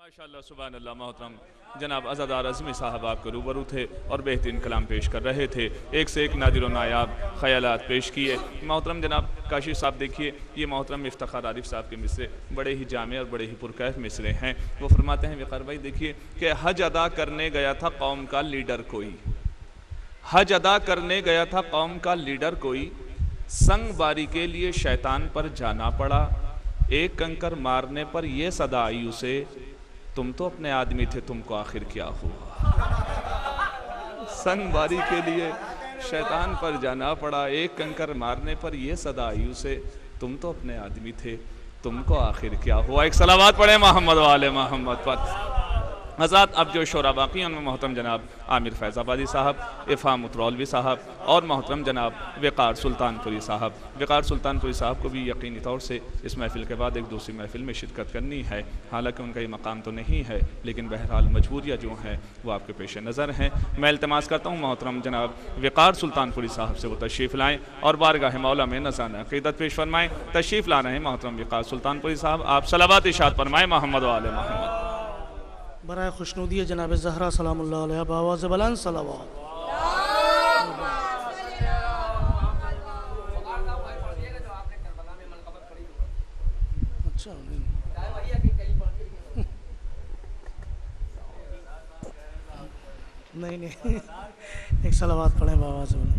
ماشاءاللہ سبحان اللہ محترم جناب عزادار عظمی صاحب آپ کو روبرو تھے اور بہترین کلام پیش کر رہے تھے، ایک سے ایک نادر و نایاب خیالات پیش کیے۔ محترم جناب کاشی صاحب دیکھیے، یہ محترم افتخار عارف صاحب کے مصرے بڑے ہی جامع اور بڑے ہی پرکیف مصرے ہیں۔ وہ فرماتے ہیں وقار بھائی دیکھیے کہ حج ادا کرنے گیا تھا قوم کا لیڈر کوئی، حج ادا کرنے گیا تھا قوم کا لیڈر کوئی، سنگ باری کے لیے شیطان پر جانا پڑا، ایک کنکر مارنے پر یہ صدا آئی اسے، تم تو اپنے آدمی تھے تم کو آخر کیا ہوا۔ سنگ باری کے لیے شیطان پر جانا پڑا، ایک کنکر مارنے پر یہ صدا آئی اسے، تم تو اپنے آدمی تھے تم کو آخر کیا ہوا۔ ایک صلوات پڑھیں محمد و آل محمد پر۔ حضرات اب جو شعراء باقی ہیں ان میں محترم جناب عامر فیض آبادی صاحب، افہام اترولوی صاحب اور محترم جناب وقار سلطان پوری صاحب۔ وقار سلطان پوری صاحب کو بھی یقینی طور سے اس محفل کے بعد ایک دوسری محفل میں شرکت کرنی ہے، حالانکہ ان کا یہ مقام تو نہیں ہے لیکن بہرحال مجبوریاں جو ہیں وہ آپ کے پیش نظر ہیں۔ میں التماس کرتا ہوں محترم جناب وقار سلطان پوری صاحب سے وہ تشریف لائیں اور بارگاہ مولا میں نذرانہ عقیدت پیش فرمائیں۔ تشریف لانا ہے محترم وقار سلطان پوری صاحب، آپ صلوات ارشاد فرمائیں محمد و آل محمد۔ برائے خوشنودی جناب زہرا سلام اللہ علیہ بآواز بلند صلوات۔ اچھا نہیں ایک صلوات پڑھیں بآواز بلند۔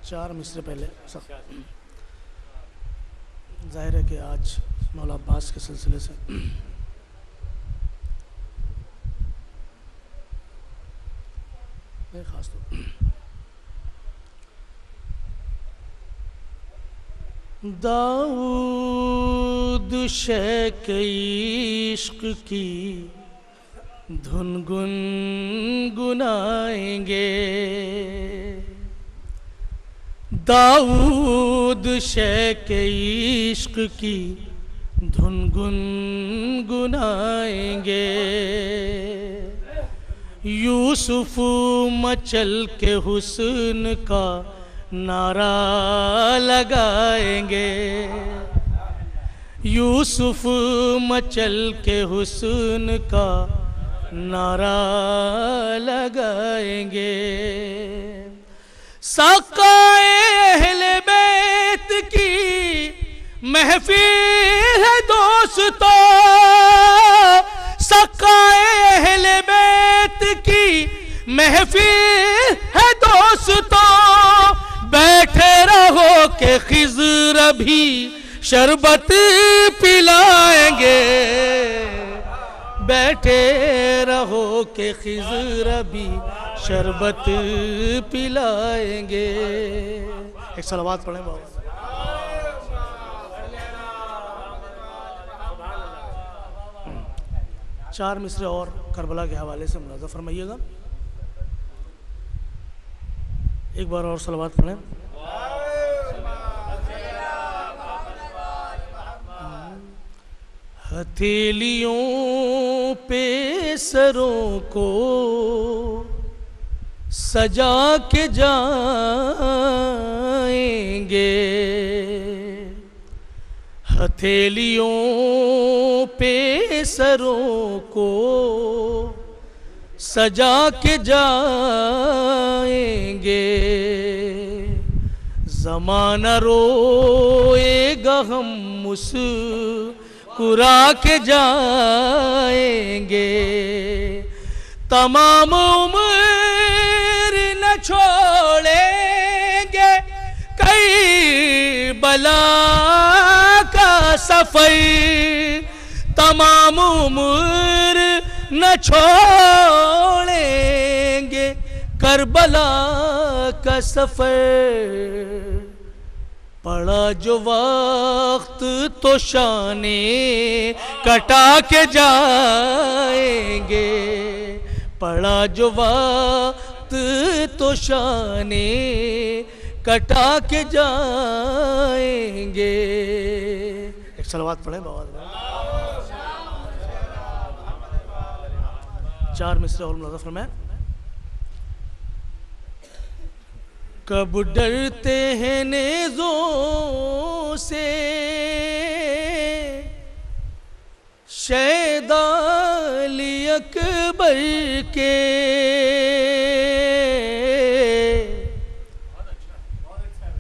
چار مصرے پہلے ظاہر ہے کہ آج مولا عباس کے سلسلے سے خاص طور داؤد شیخ عشق کی دھن گنگنائیں گے، داؤد شیخ عشق کی دھن گنگنائیں گے، یوسف مچل کے حسن کا نعرہ لگائیں گے، یوسف مچل کے حسن کا نعرہ لگائیں گے، سقائے اہل بیت کی محفل ہے دوستو، سقائے اہل بیت کی محفل ہے دوستو، بیٹھے رہو کہ خضر بھی شربت پلائیں گے، بیٹھے رہو کہ خضر بھی شربت پلائیں گے۔ ایک صلوات پڑھیں بابا۔ چار مصرے اور کربلا کے حوالے سے ملاحظہ فرمائیے گا، ایک بار اور صلوات پڑھیں۔ ہتھیلیوں پہ سروں کو سجا کے جائیں گے، ہتھیلیوں پہ سروں کو سجا کے جائیں گے، زمانہ روئے گا ہم مسکرا کے جائیں گے، تمام عمر نہ چھوڑیں گے کربلا کا سفر، تمام عمر نہ چھوڑیں گے کربلا کا سفر، پڑا جو وقت تو شانے کٹا کے جائیں گے، پڑا جو وقت تو شانے کٹا کے جائیں گے۔ ایک صلوات پڑھیں بآواز بلند۔ چار مصرے اور ملاحظہ فرمائیں۔ کب ڈرتے ہیں نیزوں سے اکبر کے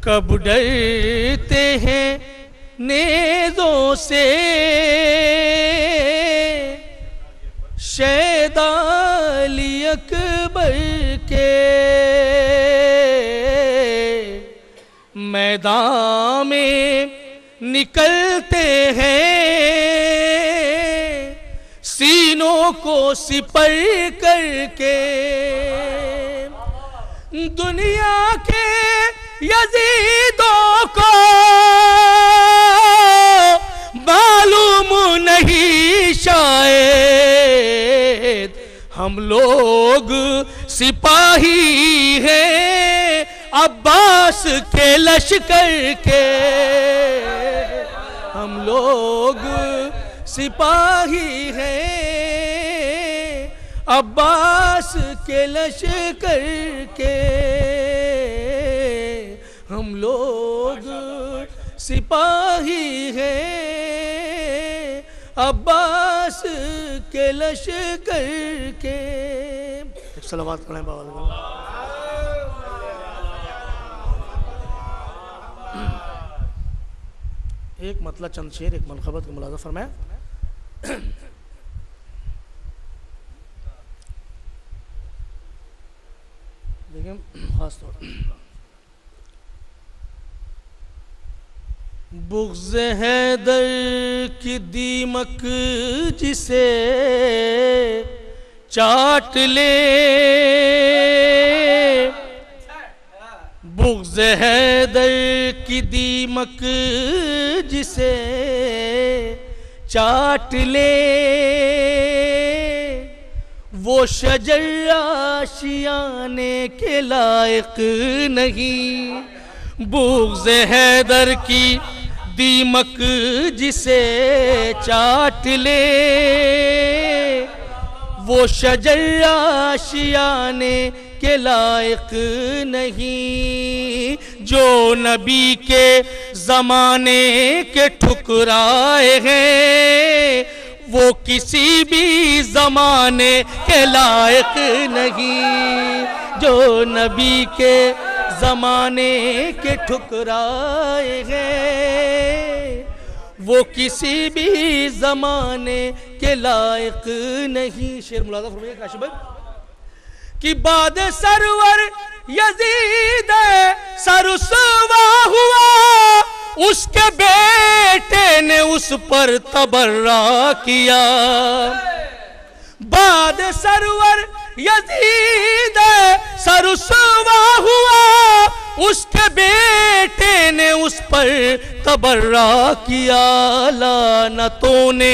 کب ڈرتے ہیں نیزوں سے شیدا علی اکبر کے میدان میں نکلتے ہیں سینوں کو سپر کر کے دنیا کے یزیدوں کو معلوم نہیں شاید ہم لوگ سپاہی ہیں عباس کے لشکر کے ہم لوگ سپاہی ہیں عباس کے لشکر کے ہم لوگ سپاہی ہیں عباس کے لشکر کے ایک صلوات پڑھیں بابا ایک مطلب چند شعر ایک منقبت کو ملاحظہ فرمایا دیکھیں خاص طور بغض حیدر کی دیمک جسے چاٹ لے بغض حیدر کی دیمک جسے چاٹ لے وہ شجر آشیانے کے لائق نہیں بغض حیدر کی دیمک جسے چاٹ لے وہ شجر آشیانے کے لائق نہیں جو نبی کے زمانے کے ٹھکرائے ہیں وہ کسی بھی زمانے کے لائق نہیں جو نبی کے زمانے کے ٹھکرائے ہیں وہ کسی بھی زمانے کے لائق نہیں شعر ملاحظہ فرمائیے کاشف بھائی کہ بعد سرور یزید سرسوا ہوا اس کے بیٹے نے اس پر تبرہ کیا بعد سرور یزید سرسوا ہوا اس کے بیٹے نے اس پر تبرہ کیا لعنتوں نے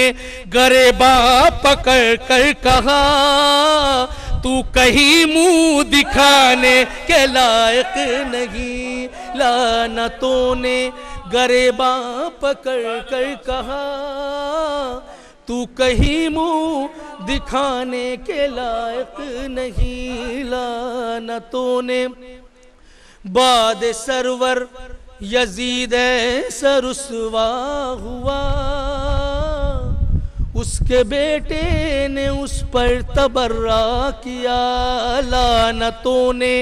گریباں پکڑ کر کہا تو کہیں منہ دکھانے کے لائق نہیں لعنتوں نے گریباں پکڑ کر کہا تو کہیں منہ دکھانے کے لائق نہیں لعنتوں نے بعد سرور یزید ایسا رسوا ہوا اس کے بیٹے نے اس پر تبرہ کیا لعنتوں نے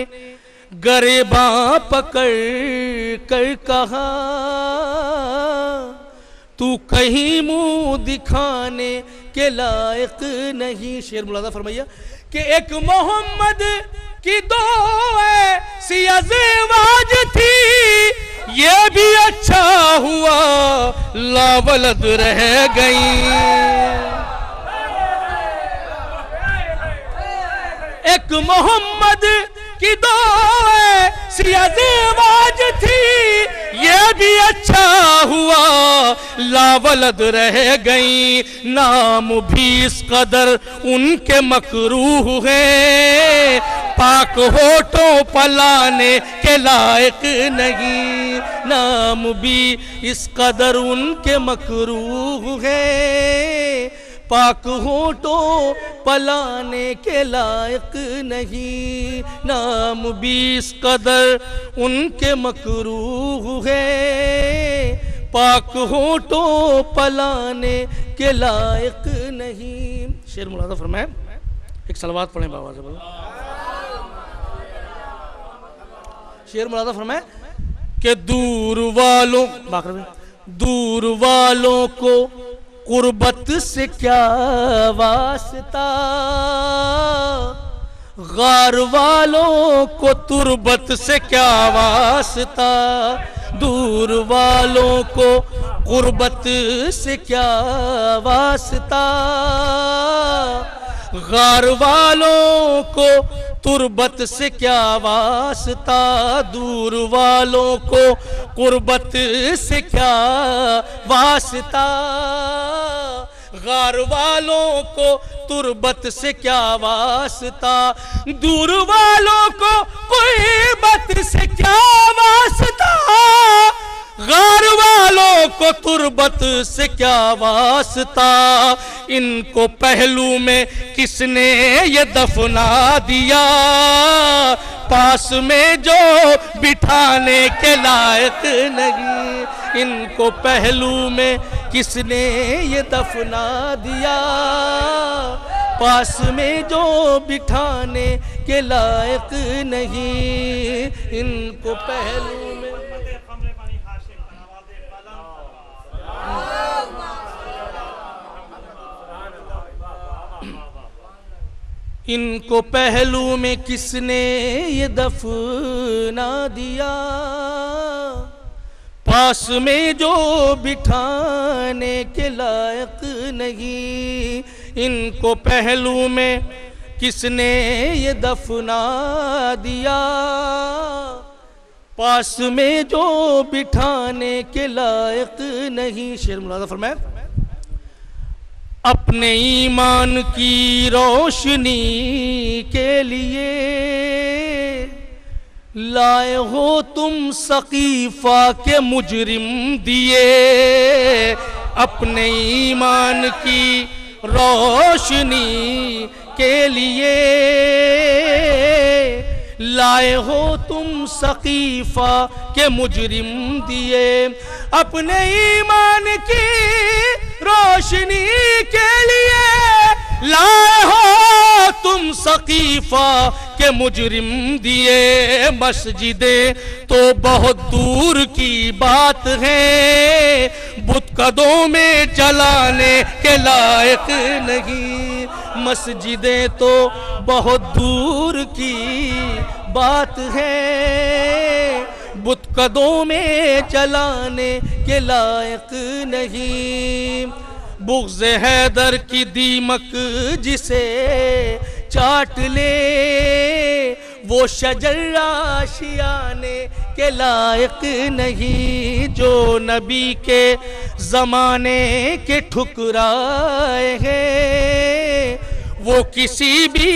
گریباں پکڑ کر کہا تو کہیں منہ دکھانے کے لائق نہیں شعر ملاحظہ فرمائیے کہ ایک محمد کی دو ایسی ازواج تھی یہ بھی اچھا ہوا لا ولد رہ گئی ایک محمد کی دو ایسی ازواج تھی یہ بھی اچھا ہوا لا ولد رہ گئی نام بھی اس قدر ان کے مکروہ ہیں پاک ہوٹوں پلانے کے لائق نہیں نام بھی اس قدر ان کے مکروہ ہیں پاک ہونٹوں پلانے کے لائق نہیں نام بھی اس قدر ان کے مکروہ ہے پاک ہونٹوں پلانے کے لائق نہیں شعر ملاحظہ فرمائیں ایک صلوات پڑھیں بابا سے بولو. شعر ملازہ فرمائے کہ دور والوں کو قربت سے کیا واسطہ، غار والوں کو تربت سے کیا واسطہ، دور والوں کو قربت سے کیا واسطہ، غار والوں کو تربت سے کیا واسطہ، دور والوں کو قربت سے کیا واسطہ، غار والوں کو تربت سے کیا واسطہ، دور والوں کو قربت سے کیا واسطہ، غار والوں کو تربت سے کیا واسطہ، ان کو پہلو میں کس نے یہ دفنا دیا، پاس میں جو بٹھانے کے لائق نہیں، ان کو پہلو میں کس نے یہ دفنا دیا، پاس میں جو بٹھانے کے لائق نہیں، ان کو پہلو میں ان کو پہلو میں کس نے یہ دفنا دیا، پاس میں جو بٹھانے کے لائق نہیں، ان کو پہلو میں کس نے یہ دفنا دیا، پاس میں جو بٹھانے کے لائق نہیں. شعر ملازہ فرمائے اپنے ایمان کی روشنی کے لیے لائے ہو تم سقیفہ کے مجرم دیے، اپنے ایمان کی روشنی کے لیے لائے ہو تم سقیفہ کے مجرم دیے، اپنے ایمان کی روشنی کے لیے لائے ہو تم سقیفہ کے مجرم دیے، مسجدیں تو بہت دور کی بات ہے، بتکدوں میں جلانے کے لائق نہیں، مسجدیں تو بہت دور کی بات ہے، بتکدوں میں جلانے کے لائق نہیں، بغض حیدر کی دیمک جسے چاٹ لے وہ شجر آشیانے کے لائق نہیں، جو نبی کے زمانے کے ٹھکرائے ہیں وہ کسی بھی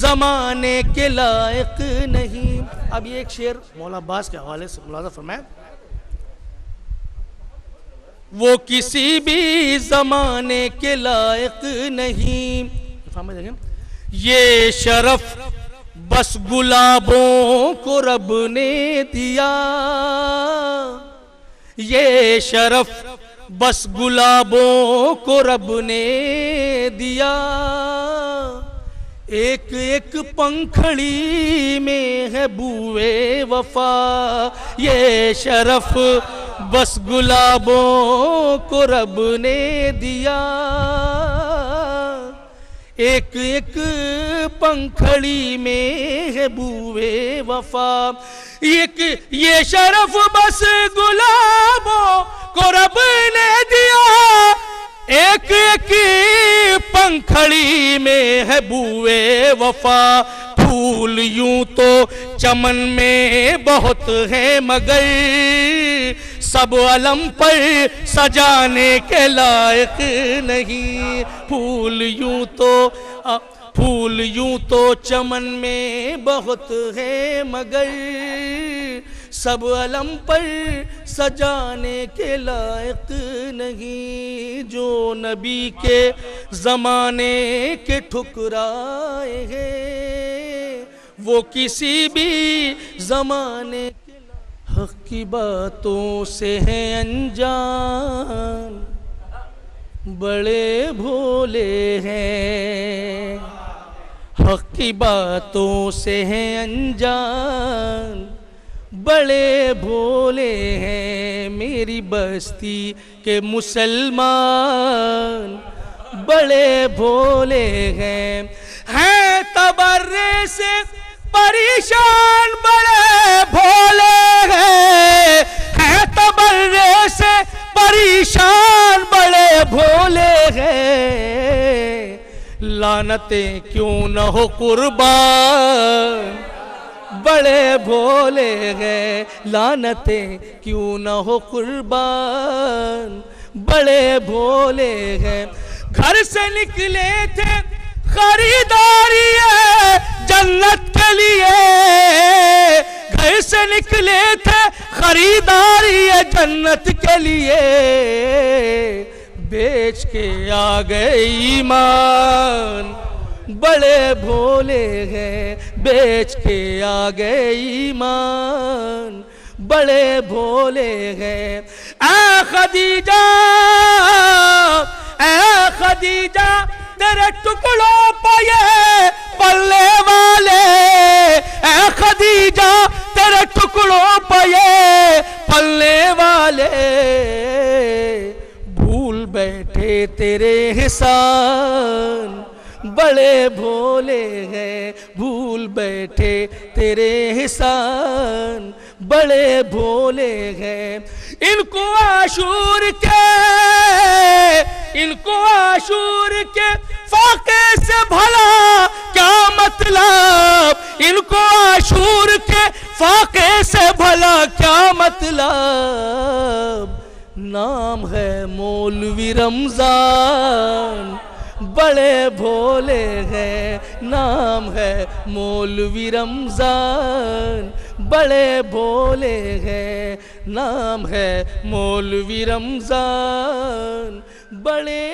زمانے کے لائق نہیں. اب یہ ایک شعر مولا عباس کے حوالے سے ملاحظہ فرمائیں، وہ کسی بھی زمانے کے لائق نہیں، یہ شرف بس گلابوں کو رب نے دیا، یہ شرف بس گلابوں کو رب نے دیا، ایک ایک پنکھڑی میں ہے بوئے وفا، یہ شرف بس گلابوں کو رب نے دیا، ایک ایک پنکھڑی میں ہے بوئے وفا، یہ شرف بس گلابوں کو رب نے دیا، ایک ایک پنکھڑی میں ہے بوئے وفا، پھول یوں تو چمن میں بہت ہے مگر سب علم پر سجانے کے لائق نہیں، پھول یوں تو چمن میں بہت ہے مگر سب علم پر سجانے کے لائق نہیں، جو نبی کے زمانے کے ٹھکرائے ہیں وہ کسی بھی زمانے کے حق کی باتوں سے ہیں انجان، بڑے بھولے ہیں، حق کی باتوں سے ہیں انجان، بڑے بھولے ہیں میری بستی کے مسلمان، بڑے بھولے ہیں تبرے سے پریشان، بڑے بھولے ہیں تبرے سے پریشان، بڑے بھولے ہیں، لعنتیں کیوں نہ ہو قربان، بڑے بھولے ہیں، لعنتیں کیوں نہ ہو قربان، بڑے بھولے ہیں۔ گھر سے نکلے تھے خریداری جنت کے لیے، گھر سے نکلے تھے خریداری جنت کے لیے، بیچ کے آ گئے ایمان، بڑے بھولے ہیں، بیچ کے آ گئے ایمان، بڑے بھولے ہیں۔ اے خدیجہ، اے خدیجہ، تیرے ٹکڑوں پہ یہ پلنے والے، اے خدیجہ تیرے ٹکڑوں پہ یہ پلنے والے، بھول بیٹھے تیرے احسان، بڑے بھولے ہیں، بھول بیٹھے تیرے احسان، بڑے بھولے ہیں۔ ان کو عاشور کے فاقے سے بھلا کیا مطلب، ان کو عاشور کے فاقے سے بھلا کیا مطلب، نام ہے مولوی رمضان، بڑے بھولے ہیں، نام ہے مولوی رمضان، بڑے بھولے ہیں، نام ہے مولوی رمضان، بڑے